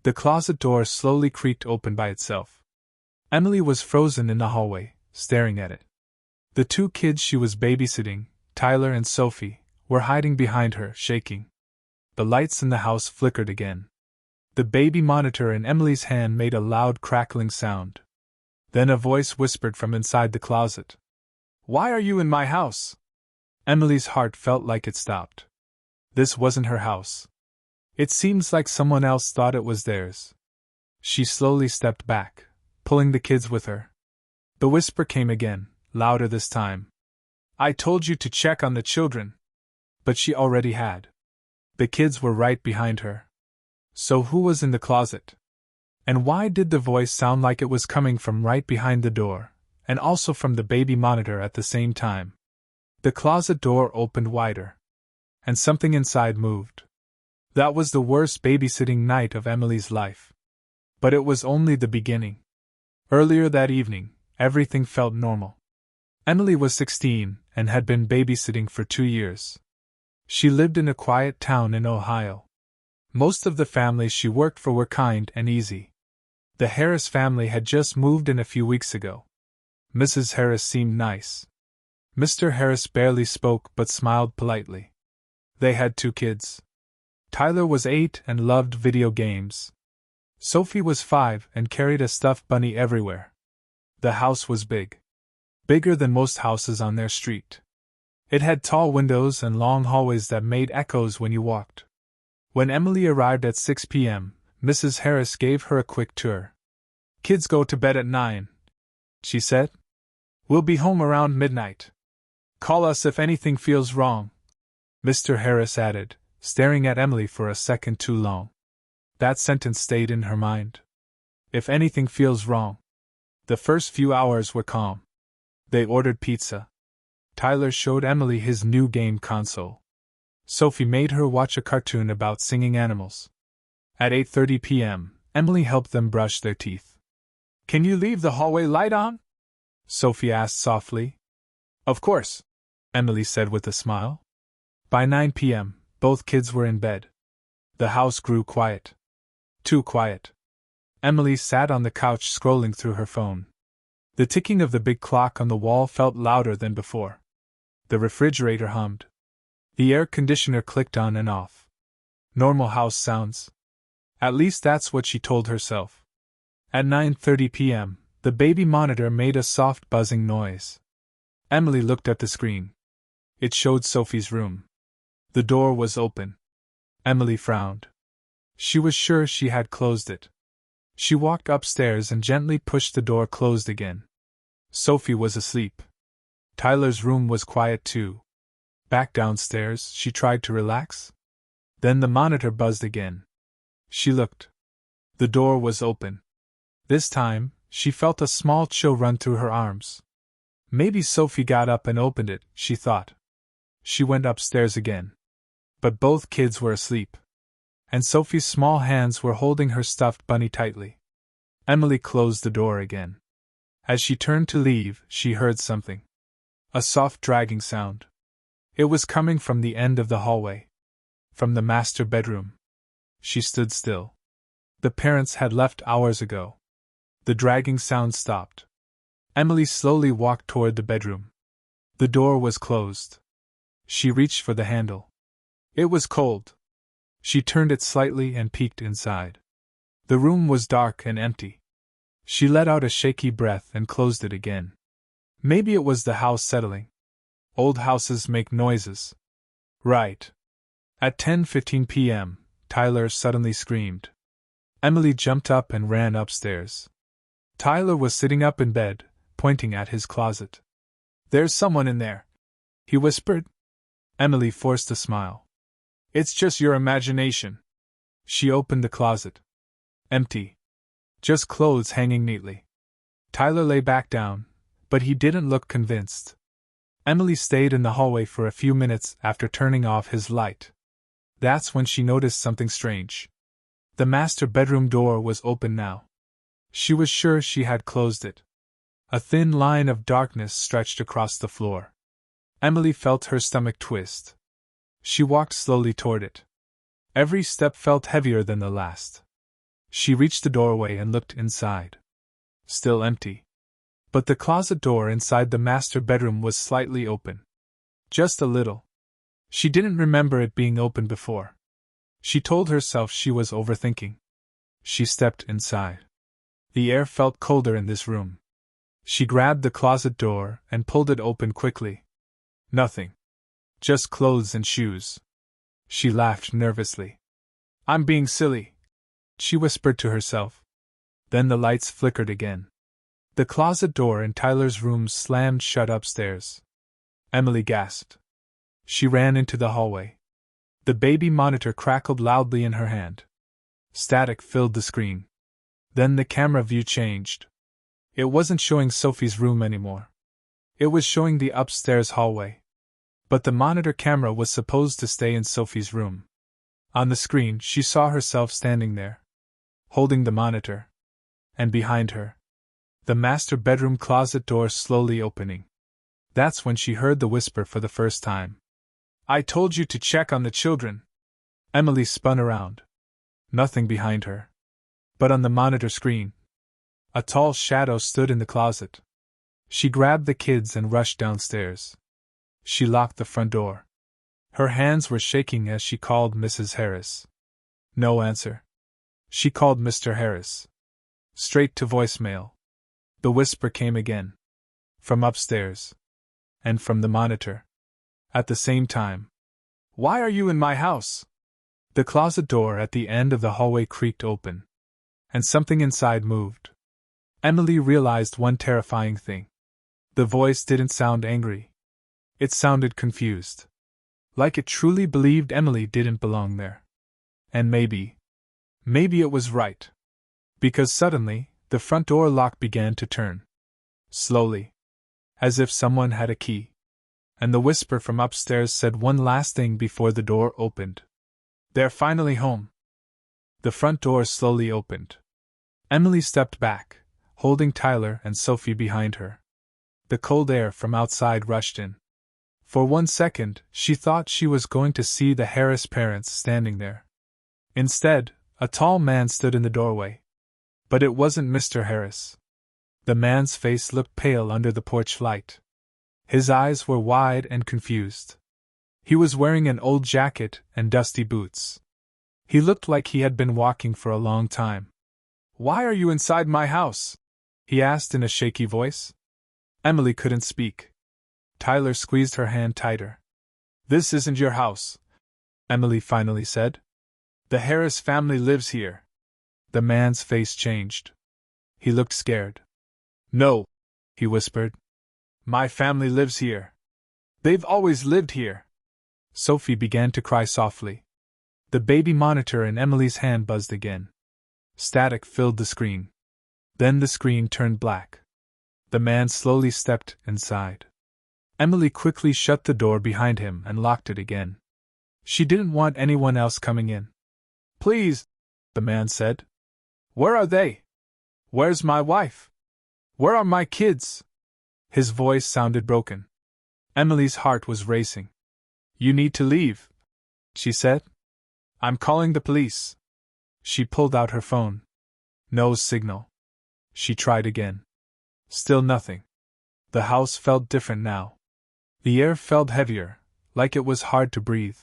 The closet door slowly creaked open by itself. Emily was frozen in the hallway, staring at it. The two kids she was babysitting, Tyler and Sophie, were hiding behind her, shaking. The lights in the house flickered again. The baby monitor in Emily's hand made a loud crackling sound. Then a voice whispered from inside the closet. "Why are you in my house?" Emily's heart felt like it stopped. This wasn't her house. It seems like someone else thought it was theirs. She slowly stepped back, pulling the kids with her. The whisper came again, louder this time. "I told you to check on the children." But she already had. The kids were right behind her. So who was in the closet? And why did the voice sound like it was coming from right behind the door, and also from the baby monitor at the same time? The closet door opened wider. And something inside moved. That was the worst babysitting night of Emily's life. But it was only the beginning. Earlier that evening, everything felt normal. Emily was 16 and had been babysitting for 2 years. She lived in a quiet town in Ohio. Most of the families she worked for were kind and easy. The Harris family had just moved in a few weeks ago. Mrs. Harris seemed nice. Mr. Harris barely spoke but smiled politely. They had 2 kids. Tyler was 8 and loved video games. Sophie was 5 and carried a stuffed bunny everywhere. The house was big. Bigger than most houses on their street. It had tall windows and long hallways that made echoes when you walked. When Emily arrived at 6 p.m., Mrs. Harris gave her a quick tour. "Kids go to bed at 9, she said. "We'll be home around midnight. Call us if anything feels wrong," Mr. Harris added, staring at Emily for a second too long. That sentence stayed in her mind. If anything feels wrong. The first few hours were calm. They ordered pizza. Tyler showed Emily his new game console. Sophie made her watch a cartoon about singing animals. At 8:30 p.m., Emily helped them brush their teeth. "Can you leave the hallway light on?" Sophie asked softly. "Of course," Emily said with a smile. By 9 p.m., both kids were in bed. The house grew quiet. Too quiet. Emily sat on the couch scrolling through her phone. The ticking of the big clock on the wall felt louder than before. The refrigerator hummed. The air conditioner clicked on and off. Normal house sounds. At least that's what she told herself. At 9:30 p.m., the baby monitor made a soft buzzing noise. Emily looked at the screen. It showed Sophie's room. The door was open. Emily frowned. She was sure she had closed it. She walked upstairs and gently pushed the door closed again. Sophie was asleep. Tyler's room was quiet too. Back downstairs, she tried to relax. Then the monitor buzzed again. She looked. The door was open. This time, she felt a small chill run through her arms. Maybe Sophie got up and opened it, she thought. She went upstairs again. But both kids were asleep. And Sophie's small hands were holding her stuffed bunny tightly. Emily closed the door again. As she turned to leave, she heard something. A soft dragging sound. It was coming from the end of the hallway. From the master bedroom. She stood still. The parents had left hours ago. The dragging sound stopped. Emily slowly walked toward the bedroom. The door was closed. She reached for the handle. It was cold. She turned it slightly and peeked inside. The room was dark and empty. She let out a shaky breath and closed it again. Maybe it was the house settling. Old houses make noises. Right. At 10:15 p.m., Tyler suddenly screamed. Emily jumped up and ran upstairs. Tyler was sitting up in bed, pointing at his closet. "There's someone in there," he whispered. Emily forced a smile. "It's just your imagination." She opened the closet. Empty. Just clothes hanging neatly. Tyler lay back down, but he didn't look convinced. Emily stayed in the hallway for a few minutes after turning off his light. That's when she noticed something strange. The master bedroom door was open now. She was sure she had closed it. A thin line of darkness stretched across the floor. Emily felt her stomach twist. She walked slowly toward it. Every step felt heavier than the last. She reached the doorway and looked inside. Still empty. But the closet door inside the master bedroom was slightly open. Just a little. She didn't remember it being open before. She told herself she was overthinking. She stepped inside. The air felt colder in this room. She grabbed the closet door and pulled it open quickly. Nothing. Just clothes and shoes. She laughed nervously. "I'm being silly," she whispered to herself. Then the lights flickered again. The closet door in Tyler's room slammed shut upstairs. Emily gasped. She ran into the hallway. The baby monitor crackled loudly in her hand. Static filled the screen. Then the camera view changed. It wasn't showing Sophie's room anymore. It was showing the upstairs hallway. But the monitor camera was supposed to stay in Sophie's room. On the screen, she saw herself standing there, holding the monitor. And behind her, the master bedroom closet door slowly opening. That's when she heard the whisper for the first time. "I told you to check on the children." Emily spun around. Nothing behind her. But on the monitor screen, a tall shadow stood in the closet. She grabbed the kids and rushed downstairs. She locked the front door. Her hands were shaking as she called Mrs. Harris. No answer. She called Mr. Harris. Straight to voicemail. The whisper came again. From upstairs. And from the monitor. At the same time. "Why are you in my house?" The closet door at the end of the hallway creaked open. And something inside moved. Emily realized one terrifying thing. The voice didn't sound angry. It sounded confused. Like it truly believed Emily didn't belong there. And maybe it was right. Because suddenly, the front door lock began to turn. Slowly. As if someone had a key. And the whisper from upstairs said one last thing before the door opened. "They're finally home." The front door slowly opened. Emily stepped back, holding Tyler and Sophie behind her. The cold air from outside rushed in. For 1 second, she thought she was going to see the Harris parents standing there. Instead, a tall man stood in the doorway. But it wasn't Mr. Harris. The man's face looked pale under the porch light. His eyes were wide and confused. He was wearing an old jacket and dusty boots. He looked like he had been walking for a long time. "Why are you inside my house?" he asked in a shaky voice. Emily couldn't speak. Tyler squeezed her hand tighter. "This isn't your house," Emily finally said. "The Harris family lives here." The man's face changed. He looked scared. "No," he whispered. "My family lives here. They've always lived here." Sophie began to cry softly. The baby monitor in Emily's hand buzzed again. Static filled the screen. Then the screen turned black. The man slowly stepped inside. Emily quickly shut the door behind him and locked it again. She didn't want anyone else coming in. "Please," the man said. "Where are they? Where's my wife? Where are my kids?" His voice sounded broken. Emily's heart was racing. "You need to leave," she said. "I'm calling the police." She pulled out her phone. No signal. She tried again. Still nothing. The house felt different now. The air felt heavier, like it was hard to breathe.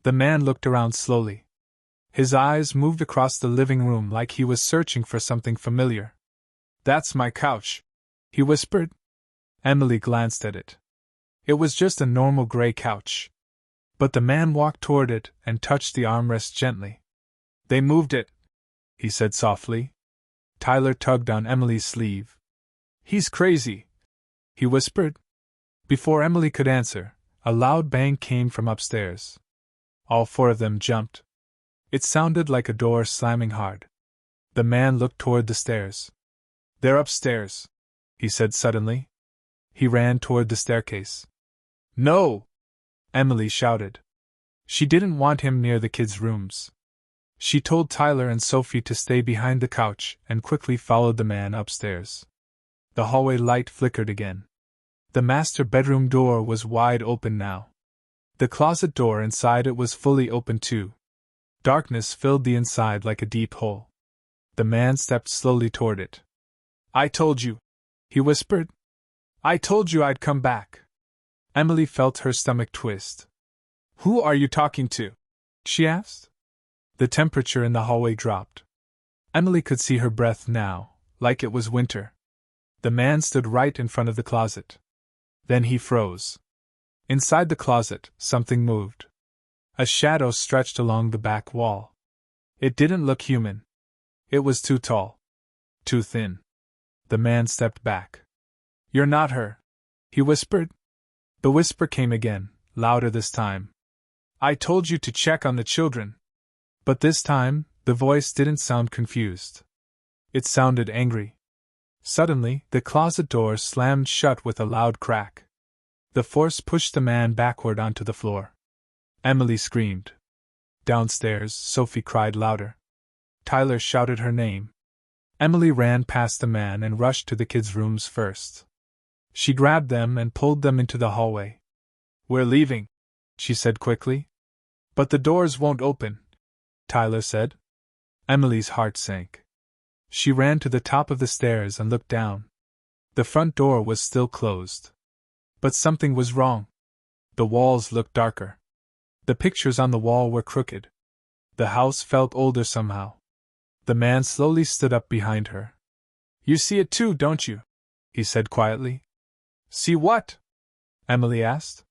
The man looked around slowly. His eyes moved across the living room like he was searching for something familiar. "That's my couch," he whispered. Emily glanced at it. It was just a normal gray couch. But the man walked toward it and touched the armrest gently. "They moved it," he said softly. Tyler tugged on Emily's sleeve. "He's crazy," he whispered. Before Emily could answer, a loud bang came from upstairs. All 4 of them jumped. It sounded like a door slamming hard. The man looked toward the stairs. "They're upstairs," he said suddenly. He ran toward the staircase. "No!" Emily shouted. She didn't want him near the kids' rooms. She told Tyler and Sophie to stay behind the couch and quickly followed the man upstairs. The hallway light flickered again. The master bedroom door was wide open now. The closet door inside it was fully open too. Darkness filled the inside like a deep hole. The man stepped slowly toward it. "I told you," he whispered. "I told you I'd come back." Emily felt her stomach twist. "Who are you talking to?" she asked. The temperature in the hallway dropped. Emily could see her breath now, like it was winter. The man stood right in front of the closet. Then he froze. Inside the closet, something moved. A shadow stretched along the back wall. It didn't look human. It was too tall. Too thin. The man stepped back. "You're not her," he whispered. The whisper came again, louder this time. "I told you to check on the children." But this time, the voice didn't sound confused. It sounded angry. Suddenly, the closet door slammed shut with a loud crack. The force pushed the man backward onto the floor. Emily screamed. Downstairs, Sophie cried louder. Tyler shouted her name. Emily ran past the man and rushed to the kids' rooms first. She grabbed them and pulled them into the hallway. "We're leaving," she said quickly. "But the doors won't open," Tyler said. Emily's heart sank. She ran to the top of the stairs and looked down. The front door was still closed. But something was wrong. The walls looked darker. The pictures on the wall were crooked. The house felt older somehow. The man slowly stood up behind her. "You see it too, don't you?" he said quietly. "See what?" Emily asked.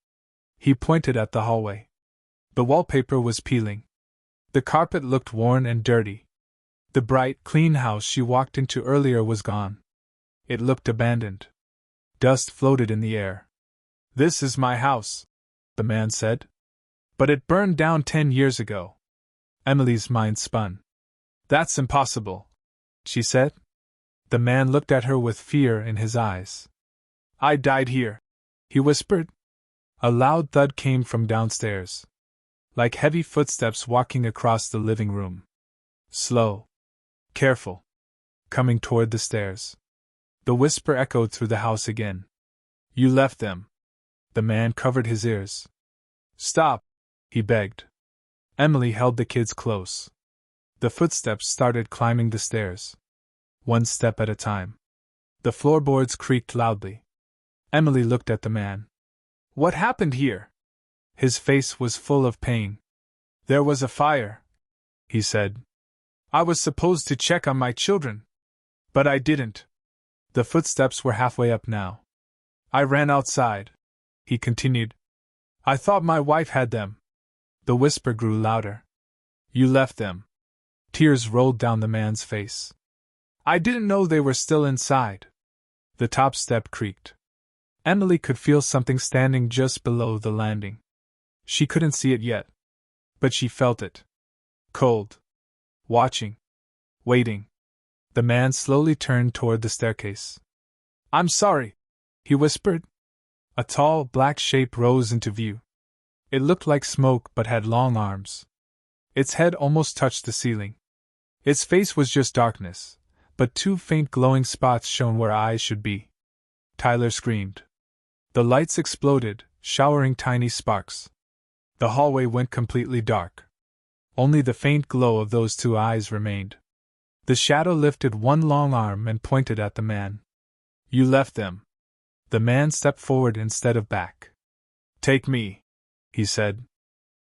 He pointed at the hallway. The wallpaper was peeling. The carpet looked worn and dirty. The bright, clean house she walked into earlier was gone. It looked abandoned. Dust floated in the air. "This is my house," the man said. "But it burned down 10 years ago." Emily's mind spun. "That's impossible," she said. The man looked at her with fear in his eyes. "I died here," he whispered. A loud thud came from downstairs. Like heavy footsteps walking across the living room. Slow. Careful. Coming toward the stairs. The whisper echoed through the house again. "You left them." The man covered his ears. "Stop," he begged. Emily held the kids close. The footsteps started climbing the stairs. One step at a time. The floorboards creaked loudly. Emily looked at the man. "What happened here?" His face was full of pain. "There was a fire," he said. "I was supposed to check on my children. But I didn't." The footsteps were halfway up now. "I ran outside," he continued. "I thought my wife had them." The whisper grew louder. "You left them." Tears rolled down the man's face. "I didn't know they were still inside." The top step creaked. Emily could feel something standing just below the landing. She couldn't see it yet. But she felt it. Cold. Watching. Waiting. The man slowly turned toward the staircase. "I'm sorry," he whispered. A tall, black shape rose into view. It looked like smoke but had long arms. Its head almost touched the ceiling. Its face was just darkness, but 2 faint glowing spots shone where eyes should be. Tyler screamed. The lights exploded, showering tiny sparks. The hallway went completely dark. Only the faint glow of those 2 eyes remained. The shadow lifted one long arm and pointed at the man. "You left them." The man stepped forward instead of back. "Take me," he said.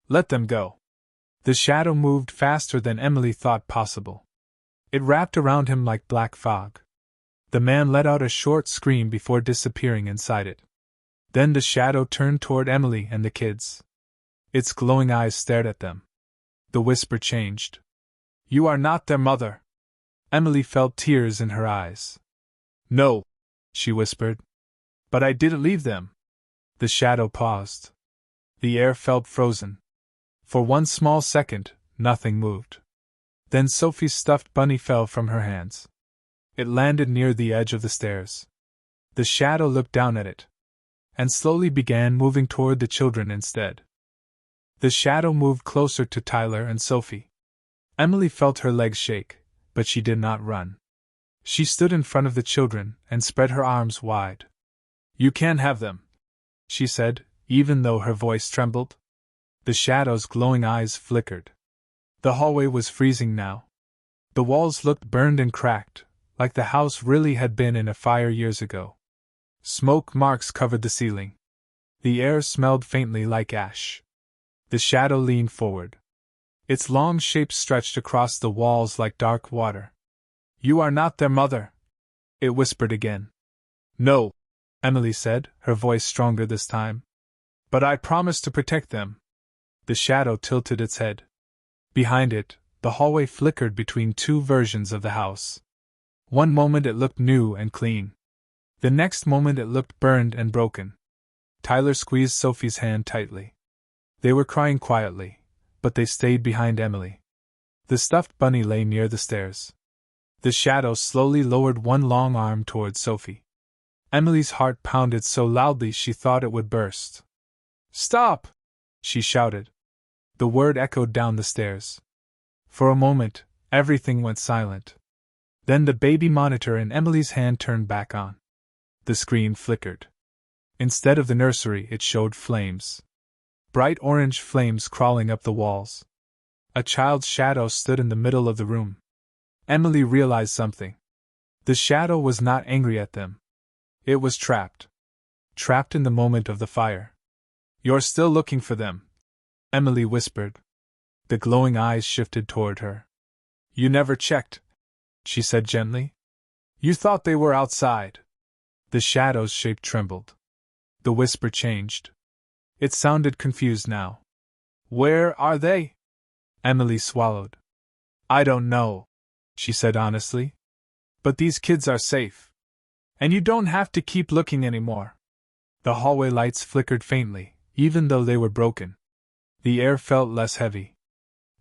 "Let them go." The shadow moved faster than Emily thought possible. It wrapped around him like black fog. The man let out a short scream before disappearing inside it. Then the shadow turned toward Emily and the kids. Its glowing eyes stared at them. The whisper changed. "You are not their mother." Emily felt tears in her eyes. "No," she whispered. "But I didn't leave them." The shadow paused. The air felt frozen. For one small second, nothing moved. Then Sophie's stuffed bunny fell from her hands. It landed near the edge of the stairs. The shadow looked down at it. And slowly began moving toward the children instead. The shadow moved closer to Tyler and Sophie. Emily felt her legs shake, but she did not run. She stood in front of the children and spread her arms wide. "You can't have them," she said, even though her voice trembled. The shadow's glowing eyes flickered. The hallway was freezing now. The walls looked burned and cracked, like the house really had been in a fire years ago. Smoke marks covered the ceiling. The air smelled faintly like ash. The shadow leaned forward. Its long shape stretched across the walls like dark water. "You are not their mother," it whispered again. "No," Emily said, her voice stronger this time. "But I promise to protect them." The shadow tilted its head. Behind it, the hallway flickered between two versions of the house. One moment it looked new and clean. The next moment it looked burned and broken. Tyler squeezed Sophie's hand tightly. They were crying quietly, but they stayed behind Emily. The stuffed bunny lay near the stairs. The shadow slowly lowered one long arm toward Sophie. Emily's heart pounded so loudly she thought it would burst. "Stop!" she shouted. The word echoed down the stairs. For a moment, everything went silent. Then the baby monitor in Emily's hand turned back on. The screen flickered. Instead of the nursery, it showed flames. Bright orange flames crawling up the walls. A child's shadow stood in the middle of the room. Emily realized something. The shadow was not angry at them. It was trapped. Trapped in the moment of the fire. "You're still looking for them," Emily whispered. The glowing eyes shifted toward her. "You never checked," she said gently. "You thought they were outside." The shadow's shape trembled. The whisper changed. It sounded confused now. "Where are they?" Emily swallowed. "I don't know," she said honestly. "But these kids are safe. And you don't have to keep looking anymore." The hallway lights flickered faintly, even though they were broken. The air felt less heavy.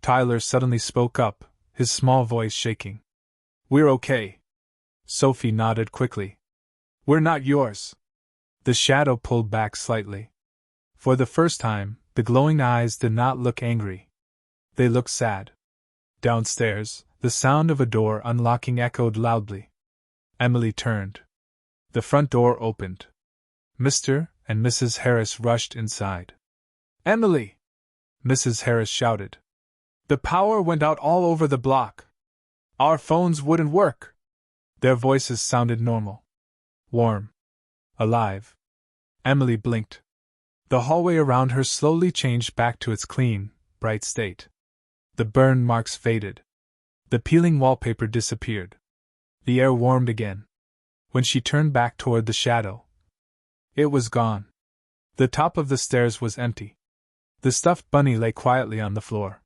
Tyler suddenly spoke up, his small voice shaking. "We're okay." Sophie nodded quickly. "We're not yours." The shadow pulled back slightly. For the first time, the glowing eyes did not look angry. They looked sad. Downstairs, the sound of a door unlocking echoed loudly. Emily turned. The front door opened. Mr. and Mrs. Harris rushed inside. "Emily!" Mrs. Harris shouted. "The power went out all over the block. Our phones wouldn't work." Their voices sounded normal. Warm. Alive. Emily blinked. The hallway around her slowly changed back to its clean, bright state. The burn marks faded. The peeling wallpaper disappeared. The air warmed again. When she turned back toward the shadow, it was gone. The top of the stairs was empty. The stuffed bunny lay quietly on the floor.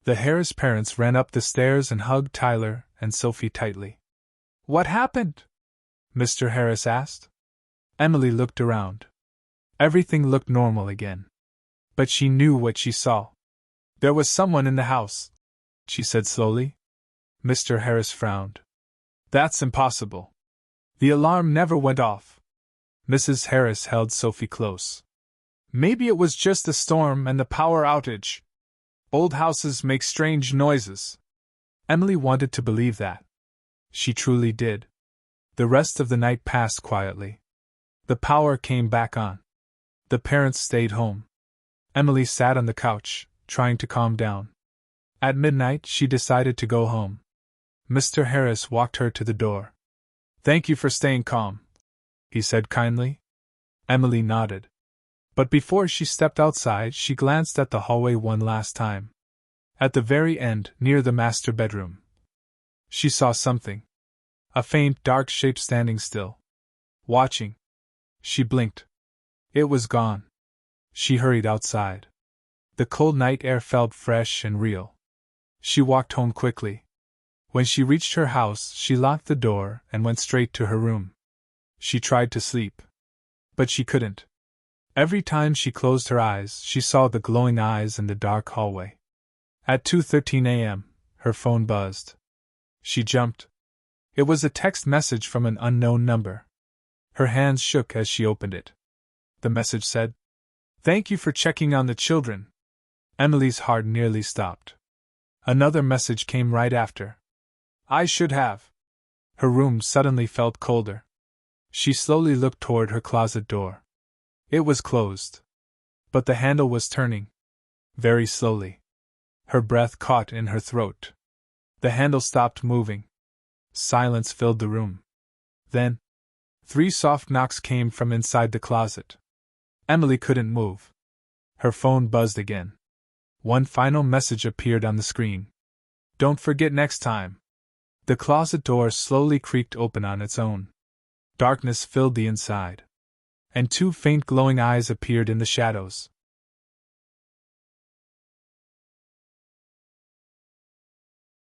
The Harris parents ran up the stairs and hugged Tyler and Sophie tightly. "What happened?" Mr. Harris asked. Emily looked around. Everything looked normal again. But she knew what she saw. "There was someone in the house," she said slowly. Mr. Harris frowned. "That's impossible. The alarm never went off." Mrs. Harris held Sophie close. "Maybe it was just the storm and the power outage. Old houses make strange noises." Emily wanted to believe that. She truly did. The rest of the night passed quietly. The power came back on. The parents stayed home. Emily sat on the couch, trying to calm down. At midnight, she decided to go home. Mr. Harris walked her to the door. "Thank you for staying calm," he said kindly. Emily nodded. But before she stepped outside, she glanced at the hallway one last time. At the very end, near the master bedroom, she saw something. A faint, dark shape standing still. Watching. She blinked. It was gone. She hurried outside. The cold night air felt fresh and real. She walked home quickly. When she reached her house, she locked the door and went straight to her room. She tried to sleep. But she couldn't. Every time she closed her eyes, she saw the glowing eyes in the dark hallway. At 2:13 a.m., her phone buzzed. She jumped. It was a text message from an unknown number. Her hands shook as she opened it. The message said, "Thank you for checking on the children." Emily's heart nearly stopped. Another message came right after. "I should have." Her room suddenly felt colder. She slowly looked toward her closet door. It was closed. But the handle was turning. Very slowly. Her breath caught in her throat. The handle stopped moving. Silence filled the room. Then, 3 soft knocks came from inside the closet. Emily couldn't move. Her phone buzzed again. One final message appeared on the screen. "Don't forget next time." The closet door slowly creaked open on its own. Darkness filled the inside. And 2 faint glowing eyes appeared in the shadows.